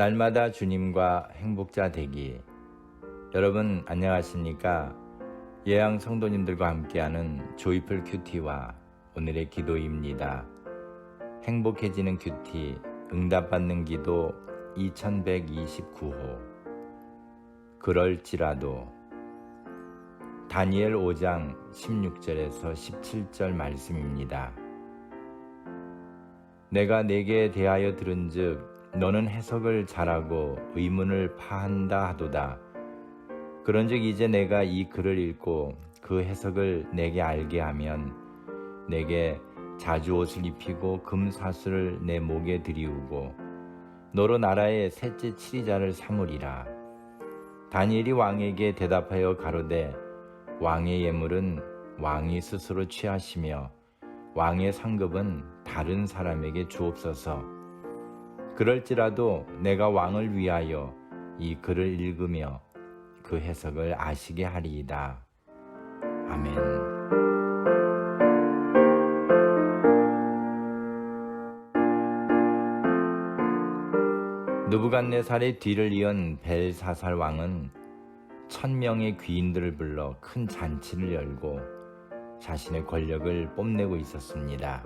날마다 주님과 행복자 되기. 여러분 안녕하십니까? 예양 성도님들과 함께하는 조이풀 큐티와 오늘의 기도입니다. 행복해지는 큐티 응답받는 기도 2129호. 그럴지라도. 다니엘 5장 16절에서 17절 말씀입니다. 내가 네게 대하여 들은즉 너는 해석을 잘하고 의문을 파한다 하도다. 그런즉 이제 내가 이 글을 읽고 그 해석을 내게 알게 하면 내게 자주 옷을 입히고 금사슬을 내 목에 들이우고 너로 나라의 셋째 치리자를 삼으리라. 다니엘이 왕에게 대답하여 가로되 왕의 예물은 왕이 스스로 취하시며 왕의 상급은 다른 사람에게 주옵소서. 그럴지라도 내가 왕을 위하여 이 글을 읽으며 그 해석을 아시게 하리이다. 아멘. 느부갓네살의 뒤를 이은 벨사살 왕은 1000명의 귀인들을 불러 큰 잔치를 열고 자신의 권력을 뽐내고 있었습니다.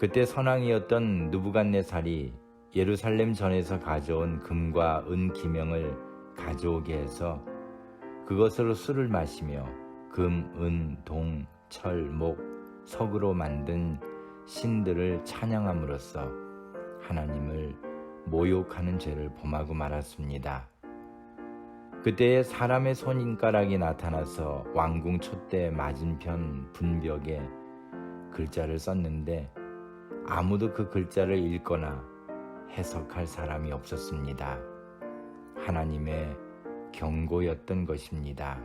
그때 선왕이었던 느부갓네살이 예루살렘 전에서 가져온 금과 은 기명을 가져오게 해서 그것으로 술을 마시며 금, 은, 동, 철, 목, 석으로 만든 신들을 찬양함으로써 하나님을 모욕하는 죄를 범하고 말았습니다. 그때에 사람의 손가락이 나타나서 왕궁 촛대 맞은편 분벽에 글자를 썼는데 아무도 그 글자를 읽거나 해석할 사람이 없었습니다. 하나님의 경고였던 것입니다.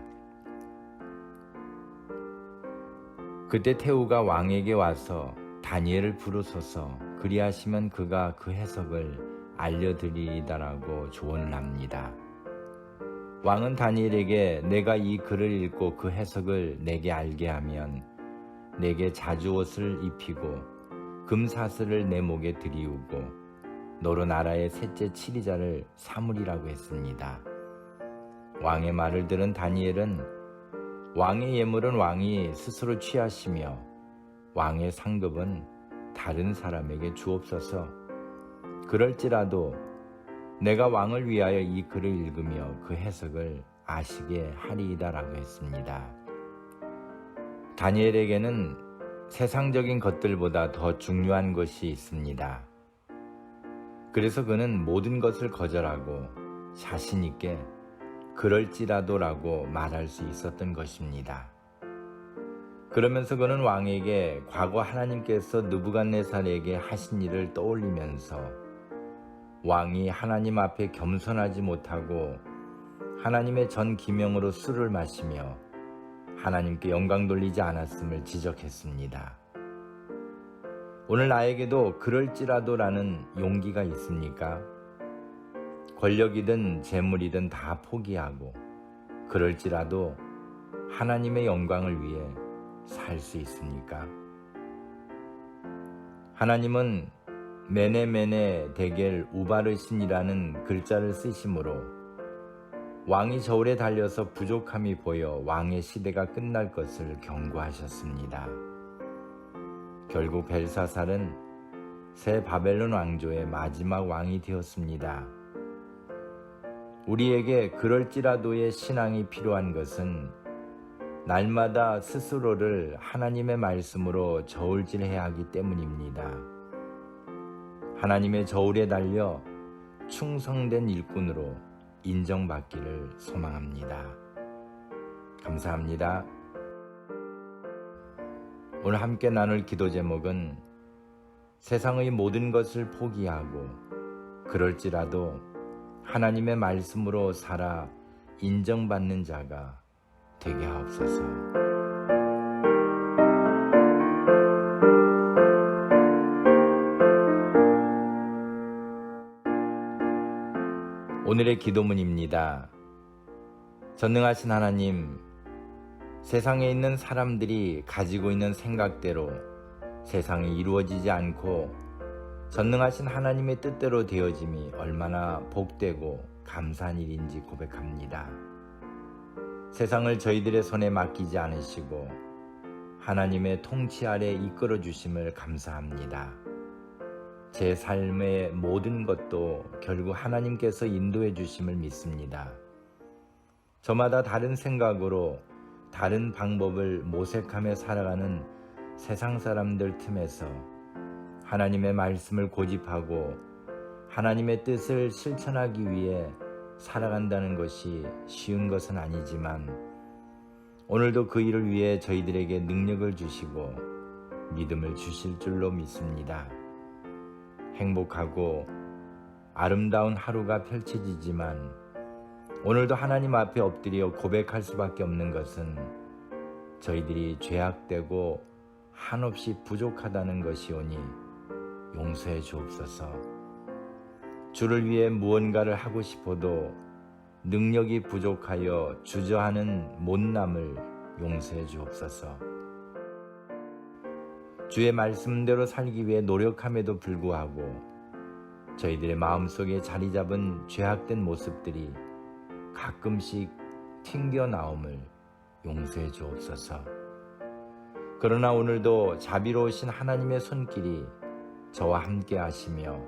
그때 태우가 왕에게 와서 다니엘을 부르소서 그리하시면 그가 그 해석을 알려드리리다라고 조언을 합니다. 왕은 다니엘에게 내가 이 글을 읽고 그 해석을 내게 알게 하면 내게 자주 옷을 입히고 금사슬을 내 목에 들이우고 너로 나라의 셋째 치리자를 삼으리라고 했습니다. 왕의 말을 들은 다니엘은 왕의 예물은 왕이 스스로 취하시며 왕의 상급은 다른 사람에게 주옵소서. 그럴지라도 내가 왕을 위하여 이 글을 읽으며 그 해석을 아시게 하리이다라고 했습니다. 다니엘에게는 세상적인 것들보다 더 중요한 것이 있습니다. 그래서 그는 모든 것을 거절하고 자신 있게 그럴지라도라고 말할 수 있었던 것입니다. 그러면서 그는 왕에게 과거 하나님께서 느부갓네살에게 하신 일을 떠올리면서 왕이 하나님 앞에 겸손하지 못하고 하나님의 전 기명으로 술을 마시며 하나님께 영광 돌리지 않았음을 지적했습니다. 오늘 나에게도 그럴지라도라는 용기가 있습니까? 권력이든 재물이든 다 포기하고 그럴지라도 하나님의 영광을 위해 살 수 있습니까? 하나님은 메네메네 데겔 우바르신이라는 글자를 쓰심으로 왕이 저울에 달려서 부족함이 보여 왕의 시대가 끝날 것을 경고하셨습니다. 결국 벨사살은 새 바벨론 왕조의 마지막 왕이 되었습니다. 우리에게 그럴지라도의 신앙이 필요한 것은 날마다 스스로를 하나님의 말씀으로 저울질해야 하기 때문입니다. 하나님의 저울에 달려 충성된 일꾼으로 인정받기를 소망합니다. 감사합니다. 오늘 함께 나눌 기도 제목은 세상의 모든 것을 포기하고 그럴지라도 하나님의 말씀으로 살아 인정받는 자가 되게 하옵소서. 오늘의 기도문입니다. 전능하신 하나님, 세상에 있는 사람들이 가지고 있는 생각대로 세상이 이루어지지 않고 전능하신 하나님의 뜻대로 되어짐이 얼마나 복되고 감사한 일인지 고백합니다. 세상을 저희들의 손에 맡기지 않으시고 하나님의 통치 아래 이끌어 주심을 감사합니다. 제 삶의 모든 것도 결국 하나님께서 인도해 주심을 믿습니다. 저마다 다른 생각으로 다른 방법을 모색하며 살아가는 세상 사람들 틈에서 하나님의 말씀을 고집하고 하나님의 뜻을 실천하기 위해 살아간다는 것이 쉬운 것은 아니지만 오늘도 그 일을 위해 저희들에게 능력을 주시고 믿음을 주실 줄로 믿습니다. 행복하고 아름다운 하루가 펼쳐지지만 오늘도 하나님 앞에 엎드려 고백할 수밖에 없는 것은 저희들이 죄악되고 한없이 부족하다는 것이오니 용서해 주옵소서. 주를 위해 무언가를 하고 싶어도 능력이 부족하여 주저하는 못남을 용서해 주옵소서. 주의 말씀대로 살기 위해 노력함에도 불구하고 저희들의 마음속에 자리 잡은 죄악된 모습들이 가끔씩 튕겨나옴을 용서해 주옵소서. 그러나 오늘도 자비로우신 하나님의 손길이 저와 함께 하시며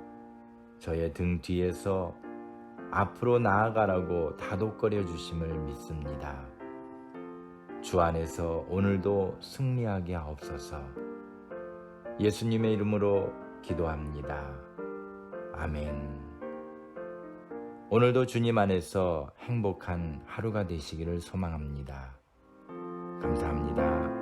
저의 등 뒤에서 앞으로 나아가라고 다독거려 주심을 믿습니다. 주 안에서 오늘도 승리하게 하옵소서. 예수님의 이름으로 기도합니다. 아멘. 오늘도 주님 안에서 행복한 하루가 되시기를 소망합니다. 감사합니다.